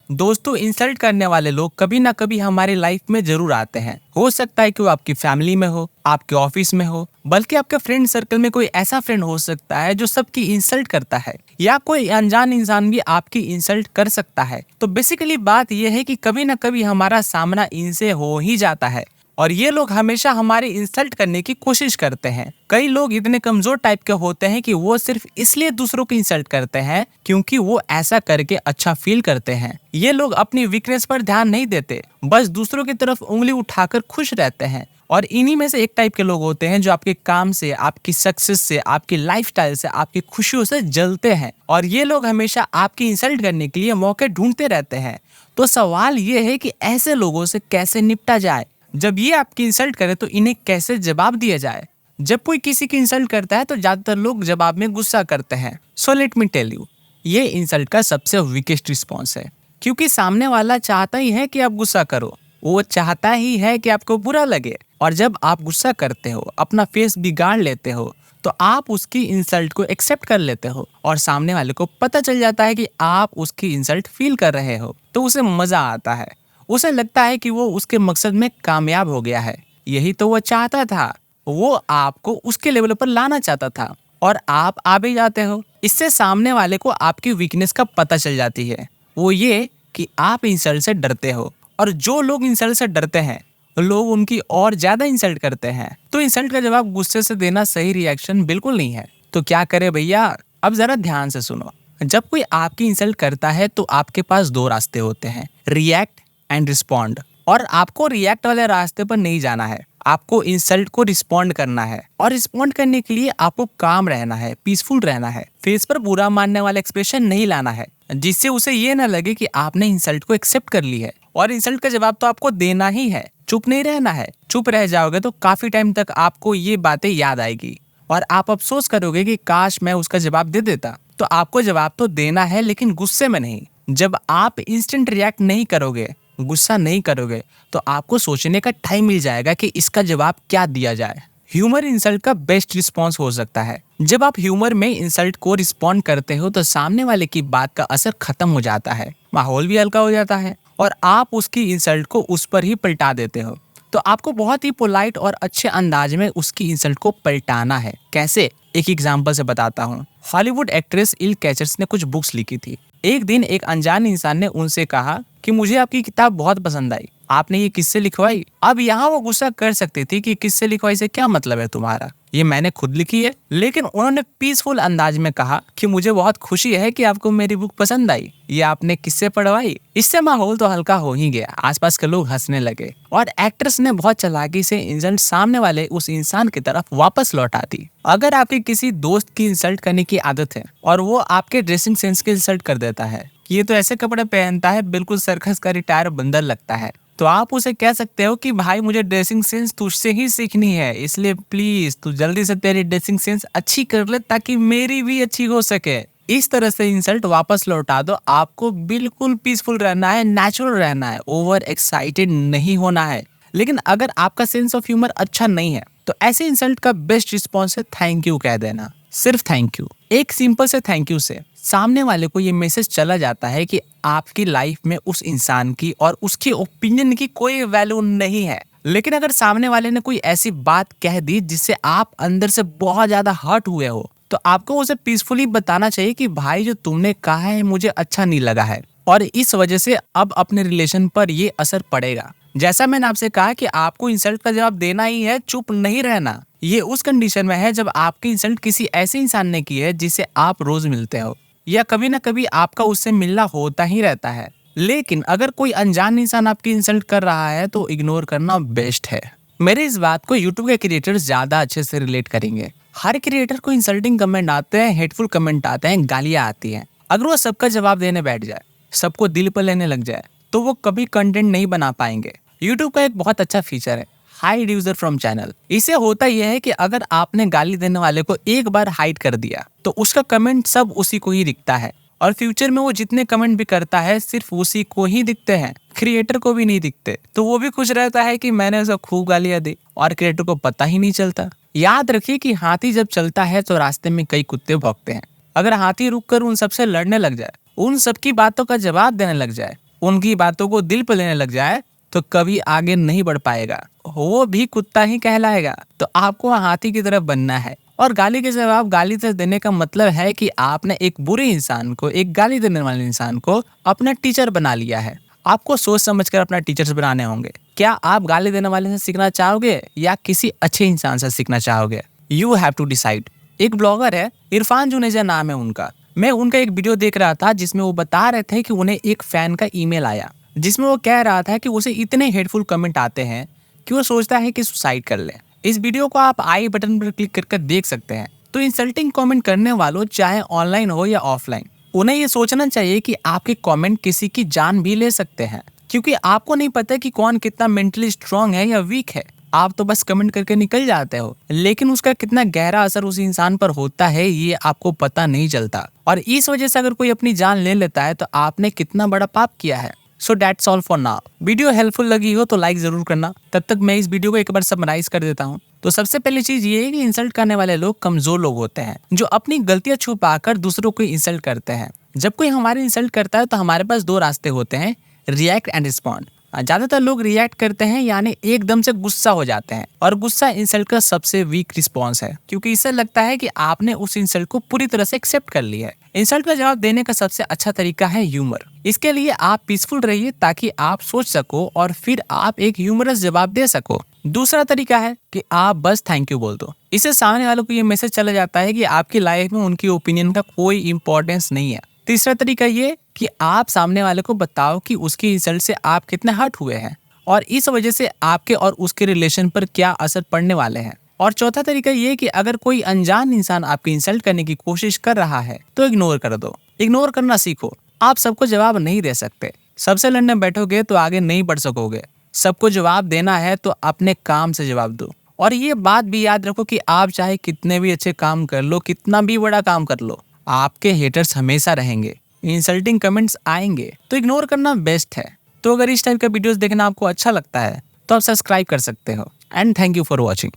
दोस्तों, इंसल्ट करने वाले लोग कभी ना कभी हमारी लाइफ में जरूर आते हैं। हो सकता है कि वो आपकी फैमिली में हो, आपके ऑफिस में हो, बल्कि आपके फ्रेंड सर्कल में कोई ऐसा फ्रेंड हो सकता है जो सबकी इंसल्ट करता है, या कोई अनजान इंसान भी आपकी इंसल्ट कर सकता है। तो बेसिकली बात यह है कि कभी ना कभी हमारा सामना इनसे हो ही जाता है, और ये लोग हमेशा हमारी इंसल्ट करने की कोशिश करते हैं। कई लोग इतने कमजोर टाइप के होते हैं कि वो सिर्फ इसलिए दूसरों की इंसल्ट करते हैं क्योंकि वो ऐसा करके अच्छा फील करते हैं। ये लोग अपनी वीकनेस पर ध्यान नहीं देते, बस दूसरों की तरफ उंगली उठाकर खुश रहते हैं। और इन्हीं में से एक टाइप के लोग होते हैं जो आपके काम से, आपकी सक्सेस से, आपकी लाइफस्टाइल से, आपकी खुशियों से जलते हैं, और ये लोग हमेशा आपकी इंसल्ट करने के लिए मौके ढूंढते रहते हैं। तो सवाल ये है कि ऐसे लोगों से कैसे निपटा जाए। जब ये आपकी इंसल्ट करे तो इन्हें कैसे जवाब दिया जाए। जब कोई किसी की इंसल्ट करता है तो ज्यादातर लोग जवाब में गुस्सा करते हैं। So let me tell you, ये इंसल्ट का सबसे वीकेस्ट रिस्पॉन्स है, क्योंकि सामने वाला चाहता ही है कि आप गुस्सा करो, वो चाहता ही है कि आपको बुरा लगे। और जब आप गुस्सा करते हो, अपना फेस बिगाड़ लेते हो, तो आप उसकी इंसल्ट को एक्सेप्ट कर लेते हो, और सामने वाले को पता चल जाता है कि आप उसकी इंसल्ट फील कर रहे हो, तो उसे मजा आता है। उसे लगता है कि वो उसके मकसद में कामयाब हो गया है। यही तो वो चाहता था, वो आपको उसके लेवल पर लाना चाहता था, और आप आ भी जाते हो। इससे सामने वाले को आपकी वीकनेस का पता चल जाती है, वो ये कि आप इंसल्ट से डरते हो। और जो लोग इंसल्ट से डरते हैं, लोग उनकी और ज्यादा इंसल्ट करते हैं। तो इंसल्ट का जवाब गुस्से से देना सही रिएक्शन बिल्कुल नहीं है। तो क्या करे भैया, अब जरा ध्यान से सुनो। जब कोई आपकी इंसल्ट करता है तो आपके पास दो रास्ते होते हैं, रिएक्ट एंड रिस्पॉन्ड। और आपको रिएक्ट वाले रास्ते पर नहीं जाना है, आपको इंसल्ट को रिस्पॉन्ड करना है। और रिस्पॉन्ड करने के लिए आपको काम रहना है, पीसफुल रहना है, फेस पर बुरा मानने वाला एक्सप्रेशन नहीं लाना है, जिससे उसे ये ना लगे कि आपने इंसल्ट को एक्सेप्ट कर ली है। और इंसल्ट का जवाब तो आपको देना ही है, चुप नहीं रहना है। चुप रह जाओगे तो काफी टाइम तक आपको ये बातें याद आएगी, और आप अफसोस करोगे कि काश मैं उसका जवाब दे देता। तो आपको जवाब तो देना है, लेकिन गुस्से में नहीं। जब आप इंस्टेंट रिएक्ट नहीं करोगे, गुस्सा नहीं करोगे, तो आपको सोचने का टाइम मिल जाएगा कि इसका जवाब क्या दिया जाए। ह्यूमर इंसल्ट का बेस्ट रिस्पॉन्स हो सकता है। जब आप ह्यूमर में इंसल्ट को रिस्पॉन्ड करते हो तो सामने वाले की बात का असर खत्म हो जाता है, माहौल भी हल्का हो जाता है, और आप उसकी इंसल्ट को उस पर ही पलटा देते हो। तो आपको बहुत ही पोलाइट और अच्छे अंदाज में उसकी इंसल्ट को पलटाना है। कैसे, एक एग्जांपल से बताता हूँ। हॉलीवुड एक्ट्रेस इल कैचर्स ने कुछ बुक्स लिखी थी। एक दिन एक अनजान इंसान ने उनसे कहा कि मुझे आपकी किताब बहुत पसंद आई, आपने ये किससे लिखवाई। अब यहाँ वो गुस्सा कर सकती थी कि किससे लिखवाई से क्या मतलब है तुम्हारा, ये मैंने खुद लिखी है। लेकिन उन्होंने पीसफुल अंदाज में कहा कि मुझे बहुत खुशी है कि आपको मेरी बुक पसंद आई, ये आपने किससे पढ़वाई। इससे माहौल तो हल्का हो ही गया, आसपास के लोग हंसने लगे, और एक्ट्रेस ने बहुत चालाकी से इंसल्ट सामने वाले उस इंसान की तरफ वापस लौटा दी। अगर आपके किसी दोस्त की इंसल्ट करने की आदत है और वो आपके ड्रेसिंग सेंस की इंसल्ट कर देता है, ये तो ऐसे कपड़े पहनता है बिल्कुल सर्कस का रिटायर बंदर लगता है, तो आप उसे कह सकते हो कि भाई मुझे ड्रेसिंग सेंस तुझसे ही सीखनी है, इसलिए प्लीज तू जल्दी से तेरी ड्रेसिंग सेंस अच्छी कर ले ताकि मेरी भी अच्छी हो सके। इस तरह से इंसल्ट वापस लौटा दो। आपको बिल्कुल पीसफुल रहना है, नेचुरल रहना है, ओवर एक्साइटेड नहीं होना है। लेकिन अगर आपका सेंस ऑफ ह्यूमर अच्छा नहीं है तो ऐसे इंसल्ट का बेस्ट रिस्पॉन्स है थैंक यू कह देना। सिर्फ थैंक यू, एक सिंपल से थैंक यू से सामने वाले को ये मैसेज चला जाता है कि आपकी लाइफ में उस इंसान की और उसकी ओपिनियन की कोई वैल्यू नहीं है। लेकिन अगर सामने वाले ने कोई ऐसी बात कह दी जिससे आप अंदर से बहुत ज्यादा हर्ट हुए हो, तो आपको उसे पीसफुली बताना चाहिए कि भाई जो तुमने कहा है मुझे अच्छा नहीं लगा है, और इस वजह से अब अपने रिलेशन पर ये असर पड़ेगा। जैसा मैंने आपसे कहा कि आपको इंसल्ट का जवाब देना ही है, चुप नहीं रहना। ये उस कंडीशन में है जब आपकी इंसल्ट किसी ऐसे इंसान ने की है जिससे आप रोज मिलते हो, या कभी ना कभी आपका उससे मिलना होता ही रहता है। लेकिन अगर कोई अनजान इंसान आपकी इंसल्ट कर रहा है तो इग्नोर करना बेस्ट है। मेरे इस बात को यूट्यूब के क्रिएटर्स ज्यादा अच्छे से रिलेट करेंगे। हर क्रिएटर को इंसल्टिंग कमेंट आते हैं, हेटफुल कमेंट आते हैं, गालियां आती हैं। अगर वो सबका जवाब देने बैठ जाए, सबको दिल पर लेने लग जाए, तो वो कभी कंटेंट नहीं बना पाएंगे। यूट्यूब का एक बहुत अच्छा फीचर है, हाइड यूजर फ्रॉम चैनल। इससे होता यह है कि अगर आपने गाली देने वाले को एक बार हाइड कर दिया तो उसका कमेंट सब उसी को ही दिखता है, और फ्यूचर में वो जितने कमेंट भी करता है सिर्फ उसी को ही दिखते हैं, क्रिएटर को भी नहीं दिखते। तो वो भी खुश रहता है कि मैंने उसे खूब गालियां दी, और क्रिएटर को पता ही नहीं चलता। याद रखिए कि हाथी जब चलता है तो रास्ते में कई कुत्ते भौंकते हैं। अगर हाथी रुक कर उन सबसे लड़ने लग जाए, उन सबकी बातों का जवाब देने लग जाए, उनकी बातों को दिल पर लेने लग जाए तो कभी आगे नहीं बढ़ पाएगा, वो भी कुत्ता ही कहलाएगा। तो आपको हाथी की तरफ बनना है। और गाली के जवाब गाली से देने का मतलब है कि आपने एक बुरे इंसान को, एक गाली देने वाले इंसान को अपना टीचर बना लिया है। आपको सोच समझकर अपना टीचर्स बनाने होंगे। क्या आप गाली देने वाले से सीखना चाहोगे या किसी अच्छे इंसान से सीखना चाहोगे? You have to decide. एक ब्लॉगर है, इरफान जुनेजा नाम है उनका। मैं उनका एक वीडियो देख रहा था जिसमें वो बता रहे थे कि उन्हें एक फैन का ईमेल आया, जिसमें वो कह रहा था कि उसे इतने हेटफुल कमेंट आते हैं कि वो सोचता है कि सुसाइड कर ले। इस वीडियो को आप आई बटन पर क्लिक करके देख सकते हैं। तो इंसल्टिंग कमेंट करने वालों, चाहे ऑनलाइन हो या ऑफलाइन, उन्हें ये सोचना चाहिए कि आपके कमेंट किसी की जान भी ले सकते हैं, क्योंकि आपको नहीं पता कि कौन कितना मेंटली स्ट्रांग है या वीक है। आप तो बस कमेंट करके निकल जाते हो, लेकिन उसका कितना गहरा असर उस इंसान पर होता है ये आपको पता नहीं चलता। और इस वजह से अगर कोई अपनी जान ले लेता है तो आपने कितना बड़ा पाप किया है। So that's all for now. Video helpful लगी हो तो लाइक जरूर करना। तब तक मैं इस वीडियो को एक बार समराइज कर देता हूँ। तो सबसे पहली चीज ये है कि इंसल्ट करने वाले लोग कमजोर लोग होते हैं, जो अपनी गलतियां छुपाकर दूसरों को इंसल्ट करते हैं। जब कोई हमारी इंसल्ट करता है तो हमारे पास दो रास्ते होते हैं, रिएक्ट एंड रिस्पॉन्ड। ज्यादातर लोग रिएक्ट करते हैं, यानी एकदम से गुस्सा हो जाते हैं, और गुस्सा इंसल्ट का सबसे वीक रिस्पॉन्स है, क्योंकि इससे लगता है कि आपने उस इंसल्ट को पूरी तरह से एक्सेप्ट कर लिया है। इंसल्ट का जवाब देने का सबसे अच्छा तरीका है ह्यूमर। इसके लिए आप पीसफुल रहिए ताकि आप सोच सको और फिर आप एक ह्यूमरस जवाब दे सको। दूसरा तरीका है कि आप बस थैंक यू बोल दो। इससे सामने वालों को ये मैसेज चला जाता है कि आपकी लाइफ में उनकी ओपिनियन का कोई इंपॉर्टेंस नहीं है। तीसरा तरीका ये कि आप सामने वाले को बताओ कि उसकी इंसल्ट से आप कितने हर्ट हुए हैं और इस वजह से आपके और उसके रिलेशन पर क्या असर पड़ने वाले हैं। और चौथा तरीका ये कि अगर कोई अनजान इंसान आपकी इंसल्ट करने की कोशिश कर रहा है तो इग्नोर कर दो। इग्नोर करना सीखो। आप सबको जवाब नहीं दे सकते। सबसे लड़ने बैठोगे तो आगे नहीं बढ़ सकोगे। सबको जवाब देना है तो अपने काम से जवाब दो। और ये बात भी याद रखो कि आप चाहे कितने भी अच्छे काम कर लो, कितना भी बड़ा काम कर लो, आपके हेटर्स हमेशा रहेंगे। इंसल्टिंग कमेंट्स आएंगे तो इग्नोर करना बेस्ट है। तो अगर इस टाइप का वीडियोस देखना आपको अच्छा लगता है तो आप सब्सक्राइब कर सकते हो। And thank you for watching.